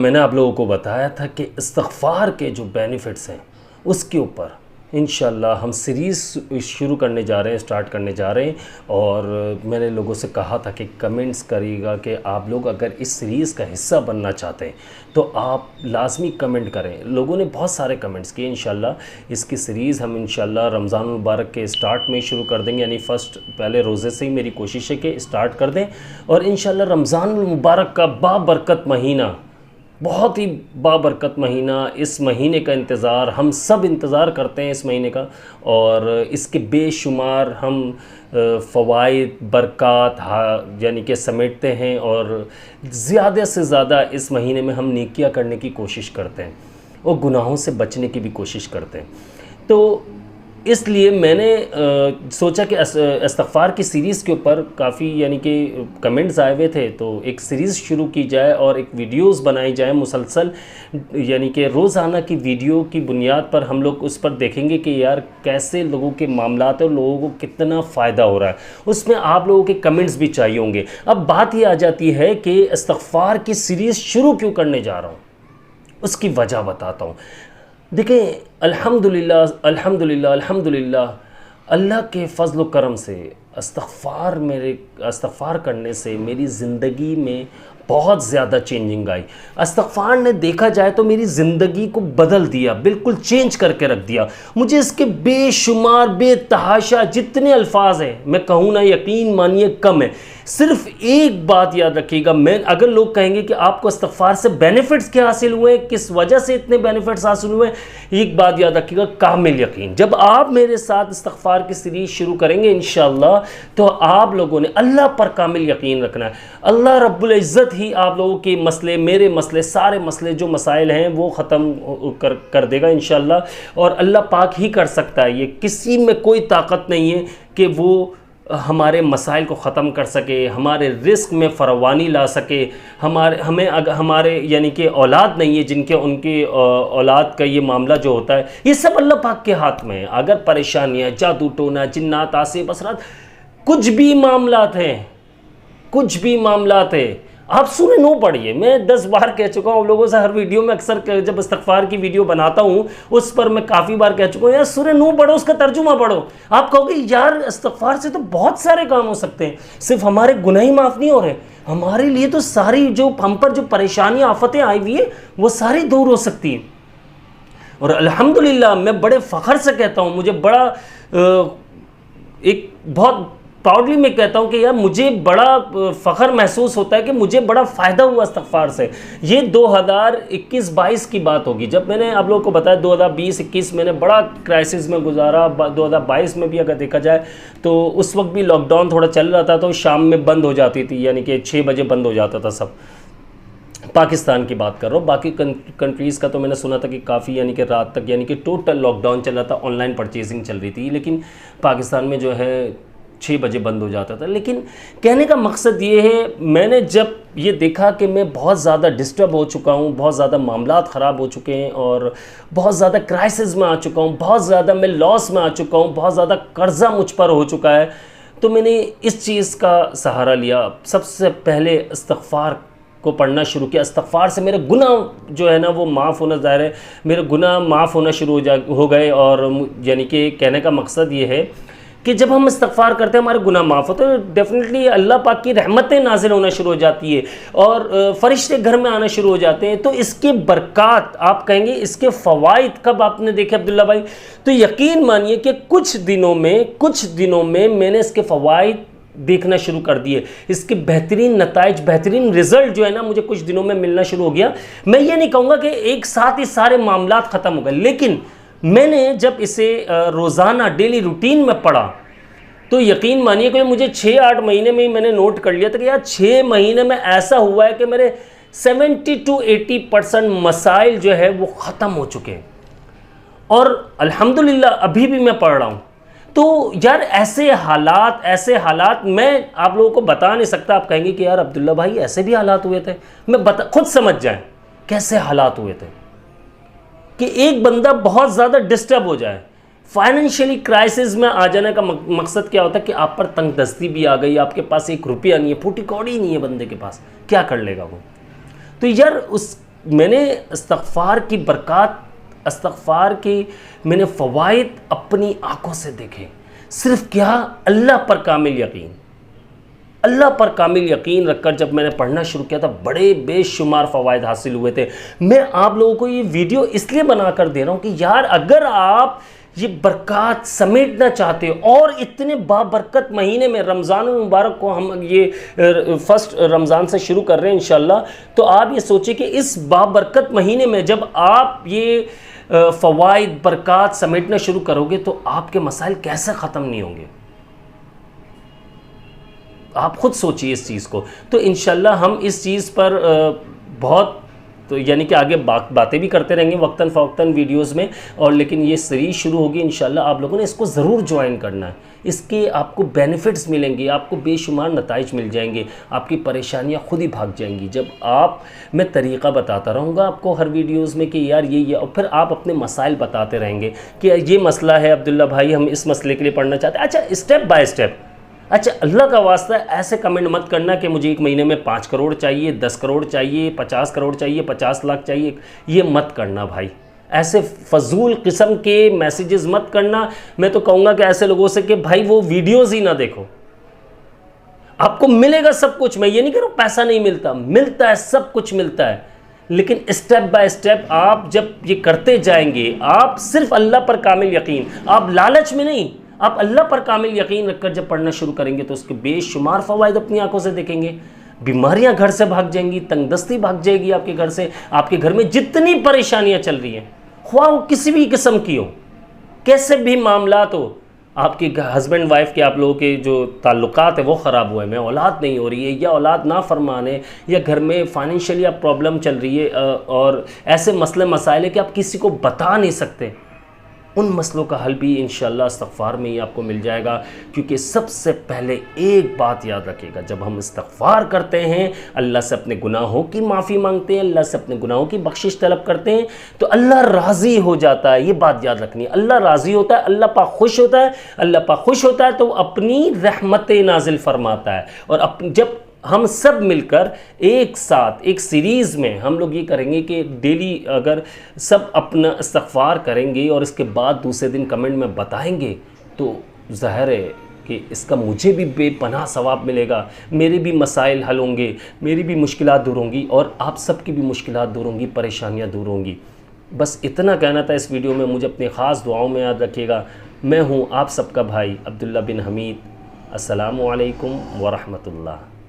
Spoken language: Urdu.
میں نے آپ لوگوں کو بتایا تھا کہ استغفار کے جو بینیفٹس ہیں اس کے اوپر انشاءاللہ ہم سیریز شروع کرنے جا رہے ہیں، سٹارٹ کرنے جا رہے ہیں، اور میں نے لوگوں سے کہا تھا کہ کمنٹس کریے گا کہ آپ لوگ اگر اس سیریز کا حصہ بننا چاہتے ہیں تو آپ لازمی کمنٹ کریں۔ لوگوں نے بہت سارے کمنٹس کیے۔ انشاءاللہ اس کی سیریز ہم انشاءاللہ رمضان المبارک کے سٹارٹ میں شروع کر دیں گے، یعنی پہلے روزے سے ہی میری کوشش ہے کہ سٹارٹ کر دیں، اور انشاءاللہ رمضان المبارک کا بابرکت مہینہ، بہت ہی بابرکت مہینہ، اس مہینے کا انتظار ہم سب انتظار کرتے ہیں اس مہینے کا، اور اس کے بے شمار ہم فوائد برکات یعنی کہ سمیٹتے ہیں، اور زیادہ سے زیادہ اس مہینے میں ہم نیکیاں کرنے کی کوشش کرتے ہیں اور گناہوں سے بچنے کی بھی کوشش کرتے ہیں۔ تو اس لیے میں نے سوچا کہ استغفار کی سیریز کے اوپر کافی یعنی کہ کمنٹس آئے ہوئے تھے، تو ایک سیریز شروع کی جائے اور ایک ویڈیوز بنائی جائے مسلسل، یعنی کہ روزانہ کی ویڈیو کی بنیاد پر ہم لوگ اس پر دیکھیں گے کہ یار کیسے لوگوں کے معاملات اور لوگوں کو کتنا فائدہ ہو رہا ہے۔ اس میں آپ لوگوں کے کمنٹس بھی چاہیے ہوں گے۔ اب بات یہ آ جاتی ہے کہ استغفار کی سیریز شروع کیوں کرنے جا رہا ہوں، اس کی وجہ بتاتا ہوں۔ دیکھیں، الحمدللہ الحمدللہ الحمدللہ اللہ کے فضل و کرم سے استغفار کرنے سے میری زندگی میں بہت زیادہ چینجنگ آئی۔ استغفار نے دیکھا جائے تو میری زندگی کو بدل دیا، بالکل چینج کر کے رکھ دیا۔ مجھے اس کے بے شمار بے تحاشا جتنے الفاظ ہیں میں کہوں نا، یقین مانیے کم ہے۔ صرف ایک بات یاد رکھیے گا، اگر لوگ کہیں گے کہ آپ کو استغفار سے بینیفٹس کیا حاصل ہوئے، کس وجہ سے اتنے بینیفٹس حاصل ہوئے، ایک بات یاد رکھیے گا، کامل یقین۔ جب آپ میرے ساتھ استغفار کی سیریز شروع کریں گے انشاءاللہ، تو آپ لوگوں نے اللہ پر کامل یقین رکھنا ہے۔ اللہ رب العزت ہی آپ لوگوں کے مسئلے، میرے مسئلے، سارے مسئلے جو مسائل ہیں وہ ختم کر دے گا انشاءاللہ، اور اللہ پاک ہی کر سکتا ہے۔ یہ کسی میں کوئی طاقت نہیں ہے کہ وہ ہمارے مسائل کو ختم کر سکے، ہمارے رزق میں فراوانی لا سکے، ہمارے یعنی کہ اولاد نہیں ہے جن کے ان کی اولاد کا یہ معاملہ جو ہوتا ہے، یہ سب اللہ پاک کے ہاتھ میں ہے۔ اگر پریشانیاں، جادو ٹونا، جنات، آصف اثرات، کچھ بھی معاملات ہیں، آپ سورہ نو پڑھیے۔ میں 10 بار کہہ چکا ہوں لوگوں سے، ہر ویڈیو میں اکثر جب استغفار کی ویڈیو بناتا ہوں اس پر میں کافی بار کہہ چکا ہوں، یار سورہ نو پڑھو، اس کا ترجمہ پڑھو۔ آپ کہو گے یار استغفار سے تو بہت سارے کام ہو سکتے ہیں، صرف ہمارے گناہ ہی معاف نہیں ہو رہے، ہمارے لیے تو ساری جو ہم پر جو پریشانیاں آفتیں آئی ہوئی ہیں وہ ساری دور ہو سکتی ہیں۔ اور الحمدللہ میں بڑے فخر سے کہتا ہوں، مجھے بڑا ایک بہت پراؤڈلی میں کہتا ہوں کہ یار مجھے بڑا فخر محسوس ہوتا ہے کہ مجھے بڑا فائدہ ہوا استغفار سے۔ یہ 2021-22 کی بات ہوگی، جب میں نے آپ لوگوں کو بتایا 2020-21 میں نے بڑا کرائسس میں گزارا۔ 2022 میں بھی اگر دیکھا جائے تو اس وقت بھی لاک ڈاؤن تھوڑا چل رہا تھا، تو شام میں بند ہو جاتی تھی، یعنی کہ 6 بجے بند ہو جاتا تھا سب۔ پاکستان کی بات کر رہا ہوں، باقی کنٹریز کا تو میں نے سنا تھا کہ کافی یعنی کہ رات تک یعنی کہ ٹوٹل لاک ڈاؤن چل رہا تھا، آن لائن پرچیزنگ چل رہی تھی، لیکن پاکستان میں جو ہے 6 بجے بند ہو جاتا تھا۔ لیکن کہنے کا مقصد یہ ہے، میں نے جب یہ دیکھا کہ میں بہت زیادہ ڈسٹرب ہو چکا ہوں، بہت زیادہ معاملات خراب ہو چکے ہیں، اور بہت زیادہ کرائسس میں آ چکا ہوں، بہت زیادہ میں لاس میں آ چکا ہوں، بہت زیادہ قرضہ مجھ پر ہو چکا ہے، تو میں نے اس چیز کا سہارا لیا۔ سب سے پہلے استغفار کو پڑھنا شروع کیا۔ استغفار سے میرے گناہ جو ہے نا وہ معاف ہونا، ظاہر ہے میرے گناہ معاف ہونا شروع ہو گئے، اور یعنی کہ کہنے کا مقصد یہ ہے کہ جب ہم استغفار کرتے ہیں ہمارے گناہ معاف ہوتے ہیں، ڈیفینیٹلی اللہ پاک کی رحمتیں نازل ہونا شروع ہو جاتی ہے، اور فرشتے گھر میں آنا شروع ہو جاتے ہیں۔ تو اس کے برکات، آپ کہیں گے اس کے فوائد کب آپ نے دیکھے عبداللہ بھائی؟ تو یقین مانیے کہ کچھ دنوں میں میں نے اس کے فوائد دیکھنا شروع کر دیے، اس کے بہترین نتائج، بہترین رزلٹ جو ہے نا مجھے کچھ دنوں میں ملنا شروع ہو گیا۔ میں یہ نہیں کہوں گا کہ ایک ساتھ ہی سارے معاملات ختم ہو گئے، لیکن میں نے جب اسے روزانہ ڈیلی روٹین میں پڑھا تو یقین مانیے کہ مجھے 6-8 مہینے میں ہی میں نے نوٹ کر لیا تھا کہ یار 6 مہینے میں ایسا ہوا ہے کہ میرے 70-80% مسائل جو ہے وہ ختم ہو چکے ہیں، اور الحمدللہ ابھی بھی میں پڑھ رہا ہوں۔ تو یار ایسے حالات میں آپ لوگوں کو بتا نہیں سکتا۔ آپ کہیں گے کہ یار عبداللہ بھائی ایسے بھی حالات ہوئے تھے، خود سمجھ جائیں کیسے حالات ہوئے تھے کہ ایک بندہ بہت زیادہ ڈسٹرب ہو جائے، فائنینشیلی کرائسس میں آ جانے کا مقصد کیا ہوتا ہے کہ آپ پر تنگ دستی بھی آ گئی، آپ کے پاس 1 روپیہ نہیں ہے، پھوٹی کوڑی نہیں ہے بندے کے پاس، کیا کر لے گا وہ؟ تو یار اس میں نے استغفار کی برکات، استغفار کی میں نے فوائد اپنی آنکھوں سے دیکھے. صرف کیا؟ اللہ پر کامل یقین، اللہ پر کامل یقین رکھ کر جب میں نے پڑھنا شروع کیا تھا بڑے بے شمار فوائد حاصل ہوئے تھے. میں آپ لوگوں کو یہ ویڈیو اس لیے بنا کر دے رہا ہوں کہ یار اگر آپ یہ برکات سمیٹنا چاہتے ہو اور اتنے بابرکت مہینے میں، رمضان المبارک کو ہم یہ فرسٹ رمضان سے شروع کر رہے ہیں انشاءاللہ، تو آپ یہ سوچیں کہ اس بابرکت مہینے میں جب آپ یہ فوائد برکات سمیٹنا شروع کرو گے تو آپ کے مسائل کیسے ختم نہیں ہوں گے. آپ خود سوچئے اس چیز کو. تو انشاءاللہ ہم اس چیز پر بہت تو یعنی کہ آگے باتیں بھی کرتے رہیں گے وقتاً فوقتاً ویڈیوز میں، اور لیکن یہ سیریز شروع ہوگی انشاءاللہ. آپ لوگوں نے اس کو ضرور جوائن کرنا ہے. اس کے آپ کو بینیفٹس ملیں گے، آپ کو بے شمار نتائج مل جائیں گے، آپ کی پریشانیاں خود ہی بھاگ جائیں گی. جب میں طریقہ بتاتا رہوں گا آپ کو ہر ویڈیوز میں کہ یار یہ اور پھر آپ اپنے مسائل بتاتے رہیں گے کہ یہ مسئلہ ہے عبداللہ بھائی، ہم اس مسئلے کے لیے پڑھنا چاہتے ہیں. اچھا اسٹیپ بائی اسٹیپ. اچھا اللہ کا واسطہ ایسے کمنٹ مت کرنا کہ مجھے ایک مہینے میں 5 کروڑ چاہیے، 10 کروڑ چاہیے، 50 کروڑ چاہیے، 50 لاکھ چاہیے. یہ مت کرنا بھائی، ایسے فضول قسم کے میسیجز مت کرنا. میں تو کہوں گا کہ ایسے لوگوں سے کہ بھائی وہ ویڈیوز ہی نہ دیکھو. آپ کو ملے گا سب کچھ. میں یہ نہیں کہہ رہا ہوں پیسہ نہیں ملتا، ملتا ہے، سب کچھ ملتا ہے. لیکن اسٹیپ بائی اسٹیپ آپ جب یہ کرتے جائیں گے، آپ صرف اللہ پر کامل یقین، آپ لالچ میں نہیں، آپ اللہ پر کامل یقین رکھ کر جب پڑھنا شروع کریں گے تو اس کے بے شمار فوائد اپنی آنکھوں سے دیکھیں گے. بیماریاں گھر سے بھاگ جائیں گی، تنگ دستی بھاگ جائے گی آپ کے گھر سے. آپ کے گھر میں جتنی پریشانیاں چل رہی ہیں، خواہ وہ کسی بھی قسم کی ہو، کیسے بھی معاملات ہو، آپ کے ہسبینڈ وائف کے آپ لوگوں کے جو تعلقات ہیں وہ خراب ہوئے ہیں، اولاد نہیں ہو رہی ہے، یا اولاد نافرمان ہے، یا گھر میں فائنینشلی آپ پرابلم چل رہی ہے، اور ایسے مسئلے مسائل ہیں کہ آپ کسی کو بتا نہیں سکتے، ان مسئلوں کا حل بھی انشاءاللہ استغفار میں ہی آپ کو مل جائے گا. کیونکہ سب سے پہلے ایک بات یاد رکھے گا، جب ہم استغفار کرتے ہیں، اللہ سے اپنے گناہوں کی معافی مانگتے ہیں، اللہ سے اپنے گناہوں کی بخشش طلب کرتے ہیں، تو اللہ راضی ہو جاتا ہے. یہ بات یاد رکھنی ہے، اللہ راضی ہوتا ہے، اللہ پاک خوش ہوتا ہے. اللہ پاک خوش ہوتا ہے تو وہ اپنی رحمت نازل فرماتا ہے. اور جب ہم سب مل کر ایک ساتھ ایک سیریز میں ہم لوگ یہ کریں گے کہ ڈیلی اگر سب اپنا استغفار کریں گے اور اس کے بعد دوسرے دن کمنٹ میں بتائیں گے تو ظاہر ہے کہ اس کا مجھے بھی بے پناہ ثواب ملے گا، میرے بھی مسائل حل ہوں گے، میری بھی مشکلات دور ہوں گی، اور آپ سب کی بھی مشکلات دور ہوں گی، پریشانیاں دور ہوں گی. بس اتنا کہنا تھا اس ویڈیو میں. مجھے اپنے خاص دعاؤں میں یاد رکھیے گا. میں ہوں آپ سب کا بھائی عبداللہ بن حمید. السلام علیکم ورحمۃ اللہ.